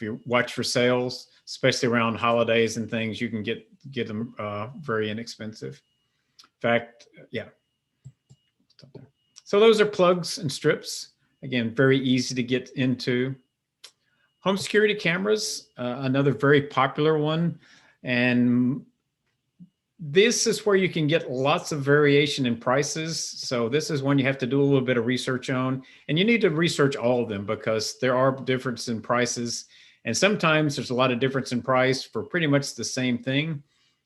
you watch for sales, especially around holidays and things, you can get them very inexpensive. In fact, yeah. So those are plugs and strips. Again, very easy to get into. Home security cameras, another very popular one. And this is where you can get lots of variation in prices. So this is one you have to do a little bit of research on. And you need to research all of them because there are differences in prices. And sometimes there's a lot of difference in price for pretty much the same thing.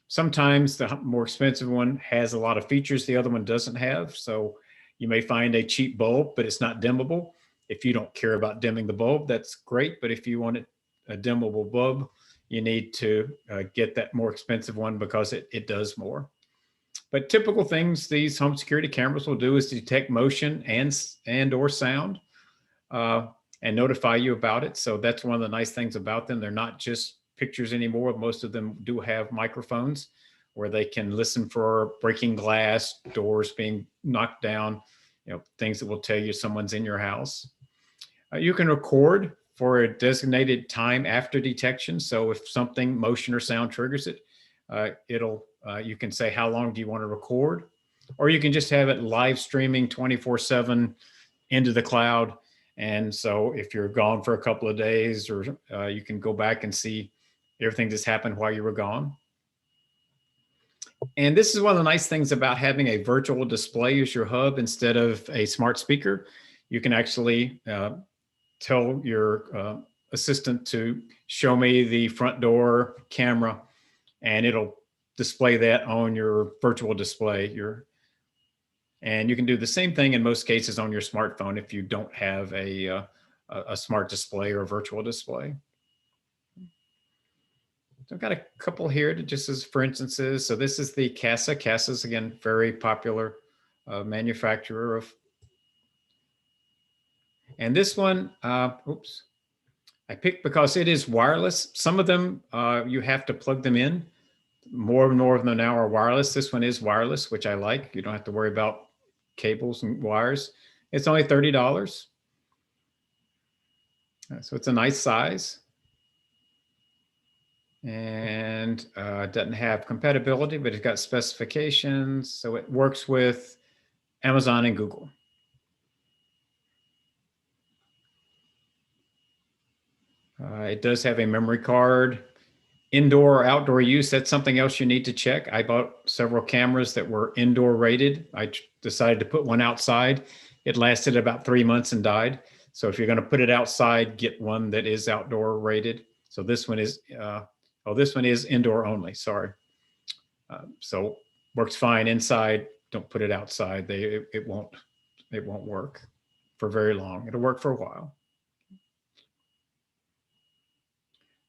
Sometimes the more expensive one has a lot of features the other one doesn't have. So you may find a cheap bulb, but it's not dimmable. If you don't care about dimming the bulb, that's great. But if you want a dimmable bulb, you need to get that more expensive one because it does more. But typical things these home security cameras will do is detect motion and or sound and notify you about it. So that's one of the nice things about them. They're not just pictures anymore. Most of them do have microphones where they can listen for breaking glass, doors being knocked down, you know, things that will tell you someone's in your house. You can record for a designated time after detection. So if something, motion or sound triggers it, you can say, how long do you want to record? Or you can just have it live streaming 24/7 into the cloud. And so if you're gone for a couple of days, or you can go back and see everything that's happened while you were gone. And this is one of the nice things about having a virtual display as your hub instead of a smart speaker. You can actually tell your assistant to show me the front door camera, and it'll display that on your virtual display. And you can do the same thing in most cases on your smartphone if you don't have a smart display or a virtual display. So I've got a couple here to just as for instances. So this is the Casa. Casa's, again, very popular manufacturer of. And this one, oops, I picked because it is wireless. Some of them you have to plug them in. More and more of them now are wireless. This one is wireless, which I like. You don't have to worry about cables and wires. It's only $30. So it's a nice size. And it doesn't have compatibility, but it's got specifications. So it works with Amazon and Google. It does have a memory card. Indoor or outdoor use, that's something else you need to check. I bought several cameras that were indoor rated. I decided to put one outside. It lasted about 3 months and died. So if you're going to put it outside, get one that is outdoor rated. So this one is, this one is indoor only, sorry. So works fine inside. Don't put it outside. It won't work for very long. It'll work for a while.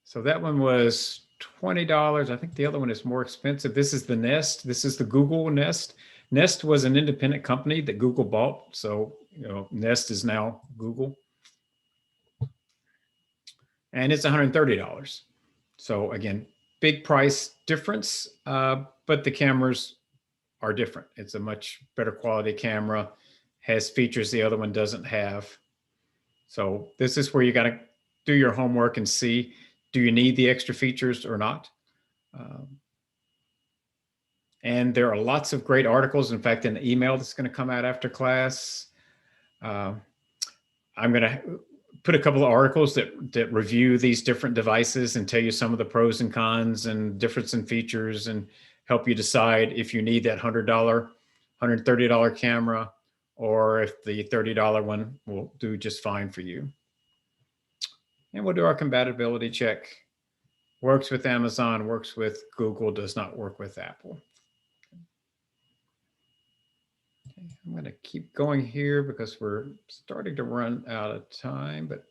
So that one was $20. I think the other one is more expensive. This is the Nest. This is the Google Nest. Nest was an independent company that Google bought. So, Nest is now Google. And it's $130. So again, big price difference, but the cameras are different. It's a much better quality camera, has features the other one doesn't have. So this is where you got to do your homework and see, do you need the extra features or not? And there are lots of great articles. In fact, in the email that's going to come out after class, I'm going to put a couple of articles that review these different devices and tell you some of the pros and cons and difference in features and help you decide if you need that $100, $130 camera, or if the $30 one will do just fine for you. And we'll do our compatibility check. Works with Amazon, works with Google, does not work with Apple. Okay, I'm going to keep going here because we're starting to run out of time, but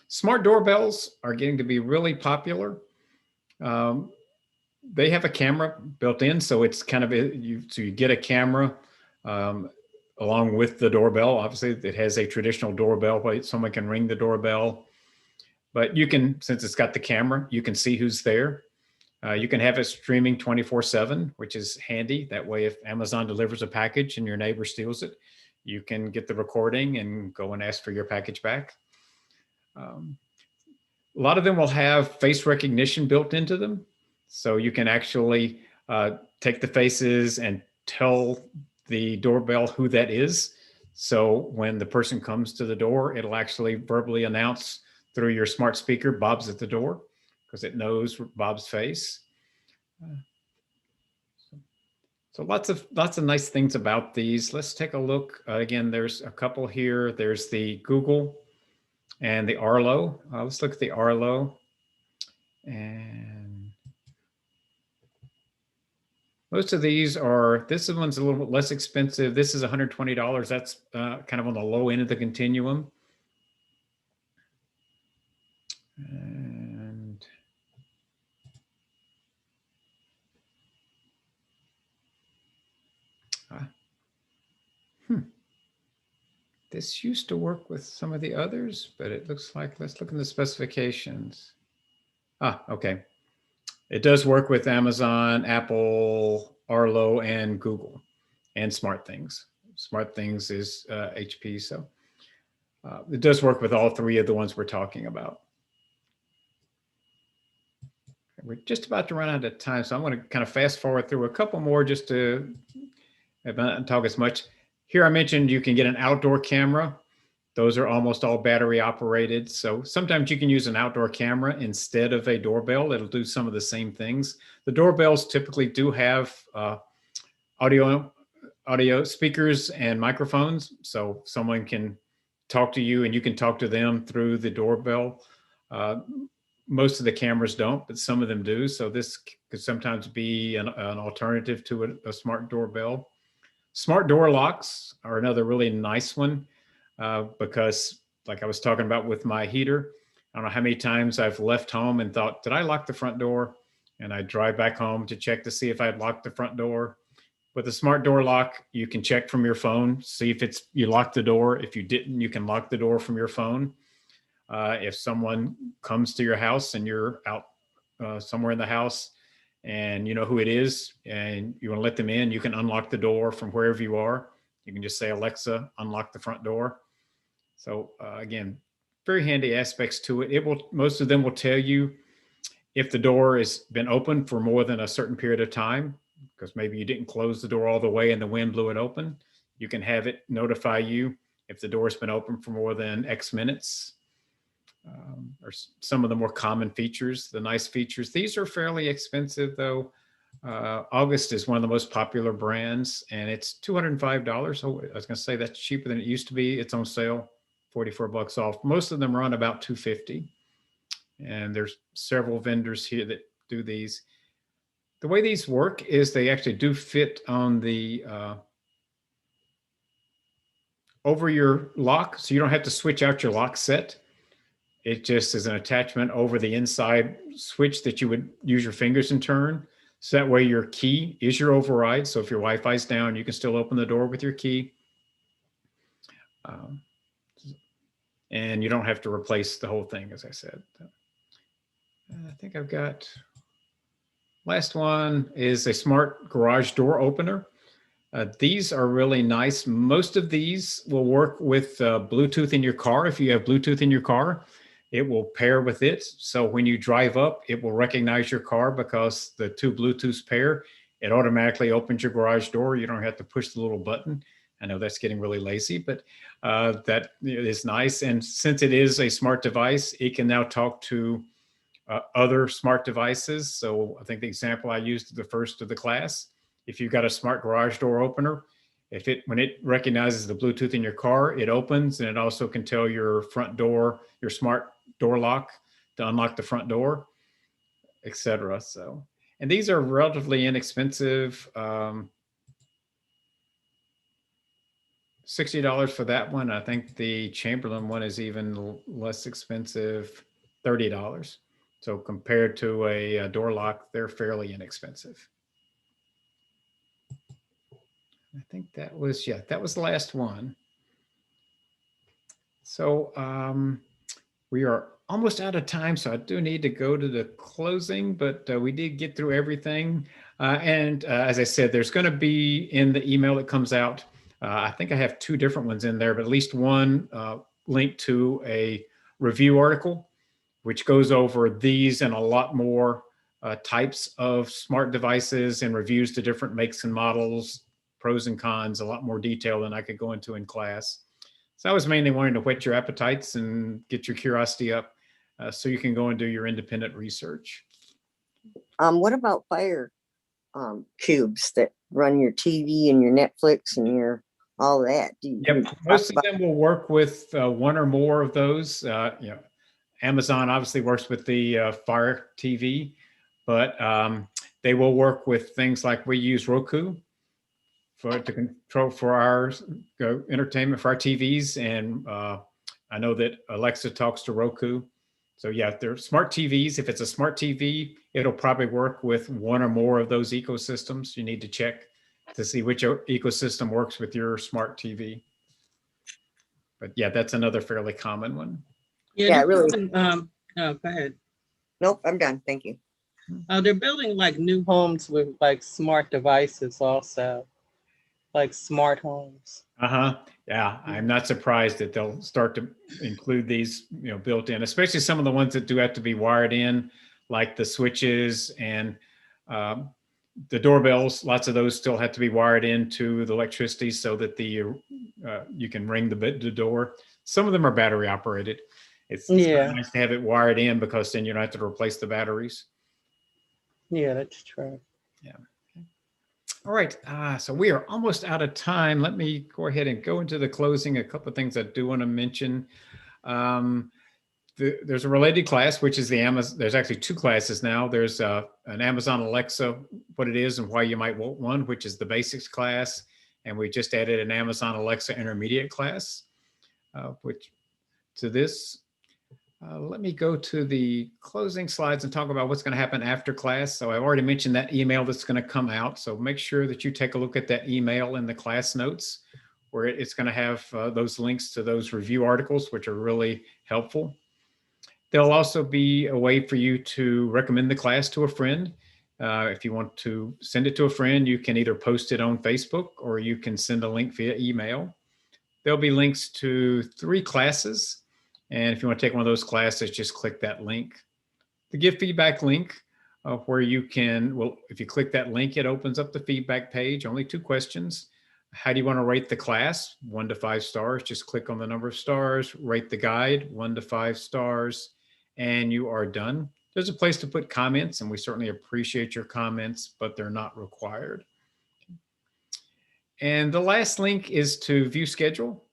smart doorbells are getting to be really popular. They have a camera built in, so it's kind of, so you get a camera along with the doorbell. Obviously, it has a traditional doorbell where someone can ring the doorbell, but you can, since it's got the camera, you can see who's there. You can have it streaming 24/7, which is handy. That way, if Amazon delivers a package and your neighbor steals it, you can get the recording and go and ask for your package back. A lot of them will have face recognition built into them. So you can actually take the faces and tell the doorbell who that is. So when the person comes to the door, it'll actually verbally announce through your smart speaker, Bob's at the door, because it knows Bob's face. So lots of nice things about these. Let's take a look. Again, there's a couple here. There's the Google and the Arlo. Let's look at the Arlo. And most of these are, this one's a little bit less expensive. This is $120. That's kind of on the low end of the continuum. And this used to work with some of the others, but it looks like, let's look in the specifications. Okay. It does work with Amazon, Apple, Arlo, and Google, and SmartThings. SmartThings is HP, so it does work with all three of the ones we're talking about. We're just about to run out of time, so I'm going to kind of fast forward through a couple more just to not talk as much. Here I mentioned you can get an outdoor camera. Those are almost all battery operated. So sometimes you can use an outdoor camera instead of a doorbell. It'll do some of the same things. The doorbells typically do have audio speakers and microphones. So someone can talk to you and you can talk to them through the doorbell. Most of the cameras don't, but some of them do. So this could sometimes be an alternative to a smart doorbell. Smart door locks are another really nice one because like I was talking about with my heater, I don't know how many times I've left home and thought, did I lock the front door? And I drive back home to check to see if I had locked the front door. With a smart door lock, you can check from your phone, see if you locked the door. If you didn't, you can lock the door from your phone. If someone comes to your house and you're out somewhere in the house and you know who it is and you want to let them in, you can unlock the door from wherever you are. You can just say, Alexa, unlock the front door. So again, very handy aspects to it. Most of them will tell you if the door has been open for more than a certain period of time, because maybe you didn't close the door all the way and the wind blew it open. You can have it notify you if the door has been open for more than X minutes. Or some of the more common features, the nice features. These are fairly expensive though. August is one of the most popular brands and it's $205. Oh, I was gonna say that's cheaper than it used to be. It's on sale, 44 bucks off. Most of them are on about $250. And there's several vendors here that do these. The way these work is they actually do fit on the over your lock. So you don't have to switch out your lock set. It just is an attachment over the inside switch that you would use your fingers and turn. So that way your key is your override. So if your Wi-Fi is down, you can still open the door with your key. And you don't have to replace the whole thing, as I said. I think I've got, last one is a smart garage door opener. These are really nice. Most of these will work with Bluetooth in your car. If you have Bluetooth in your car, it will pair with it. So when you drive up, it will recognize your car because the two Bluetooths pair. It automatically opens your garage door. You don't have to push the little button. I know that's getting really lazy, but that is nice. And since it is a smart device, it can now talk to other smart devices. So I think the example I used at the first of the class, if you've got a smart garage door opener, when it recognizes the Bluetooth in your car, it opens and it also can tell your front door, your smart door lock to unlock the front door, etc. So, and these are relatively inexpensive. $60 for that one. I think the Chamberlain one is even less expensive, $30. So compared to a door lock, they're fairly inexpensive. I think that was, yeah, that was the last one. So we are almost out of time, so I do need to go to the closing, but we did get through everything. As I said, there's going to be in the email that comes out, I think I have two different ones in there, but at least one linked to a review article, which goes over these and a lot more types of smart devices and reviews to different makes and models, pros and cons, a lot more detail than I could go into in class. So I was mainly wanting to whet your appetites and get your curiosity up so you can go and do your independent research. What about fire cubes that run your TV and your Netflix and your all that? Yep, most of them will work with one or more of those. You know, Amazon obviously works with the Fire TV, but they will work with things like we use Roku to control for our entertainment for our TVs. And I know that Alexa talks to Roku. So yeah, they're smart TVs. If it's a smart TV, it'll probably work with one or more of those ecosystems. You need to check to see which ecosystem works with your smart TV. But yeah, that's another fairly common one. Yeah, really. Oh, go ahead. Nope, I'm done. Thank you. They're building like new homes with like smart devices also, like smart homes. Yeah, I'm not surprised that they'll start to include these, you know, built in, especially some of the ones that do have to be wired in, like the switches and the doorbells, lots of those still have to be wired into the electricity so that you can ring the door. Some of them are battery operated. It's kind Yeah. of nice to have it wired in because then you don't have to replace the batteries. Yeah, that's true. Yeah. All right. So we are almost out of time. Let me go ahead and go into the closing. A couple of things I do want to mention. There's a related class, which is the Amazon. There's actually two classes now. There's an Amazon Alexa, what it is and why you might want one, which is the basics class. And we just added an Amazon Alexa intermediate class, which to this. Let me go to the closing slides and talk about what's going to happen after class. So I've already mentioned that email that's going to come out. So make sure that you take a look at that email in the class notes, where it's going to have those links to those review articles, which are really helpful. There'll also be a way for you to recommend the class to a friend. If you want to send it to a friend, you can either post it on Facebook or you can send a link via email. There'll be links to 3 classes. And if you want to take one of those classes, just click that link. The give feedback link, where you can, well, if you click that link, it opens up the feedback page, only 2 questions. How do you want to rate the class? 1 to 5 stars. Just click on the number of stars, rate the guide, 1 to 5 stars, and you are done. There's a place to put comments, and we certainly appreciate your comments, but they're not required. And the last link is to view schedule.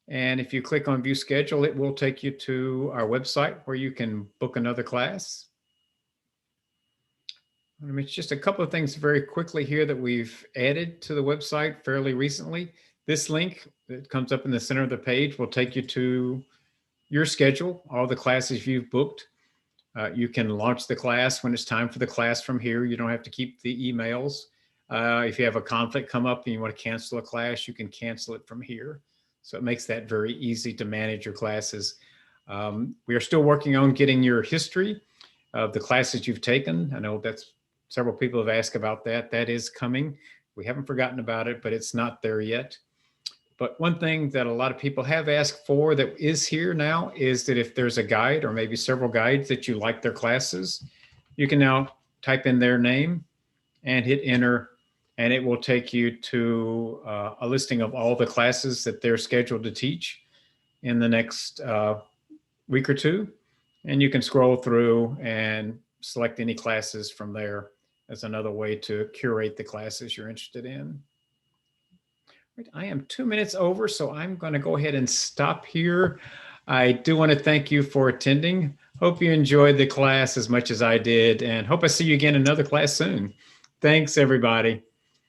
And if you click on view schedule, it will take you to our website where you can book another class. I mean, it's just a couple of things very quickly here that we've added to the website fairly recently. This link that comes up in the center of the page will take you to your schedule, all the classes you've booked. You can launch the class when it's time for the class from here. You don't have to keep the emails. If you have a conflict come up and you want to cancel a class, you can cancel it from here. So it makes that very easy to manage your classes. We are still working on getting your history of the classes you've taken. I know that's several people have asked about that. That is coming. We haven't forgotten about it, but it's not there yet. But one thing that a lot of people have asked for that is here now is that if there's a guide or maybe several guides that you like their classes, you can now type in their name and hit enter, and it will take you to a listing of all the classes that they're scheduled to teach in the next week or 2. And you can scroll through and select any classes from there as another way to curate the classes you're interested in. Right, I am 2 minutes over, so I'm going to go ahead and stop here. I do want to thank you for attending. Hope you enjoyed the class as much as I did, and hope I see you again in another class soon. Thanks, everybody.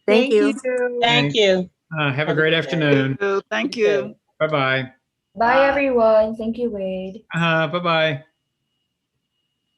Thank you. Thank you. Have a great afternoon. Thank you. Bye-bye. Bye, everyone. Thank you, Wade. Bye-bye.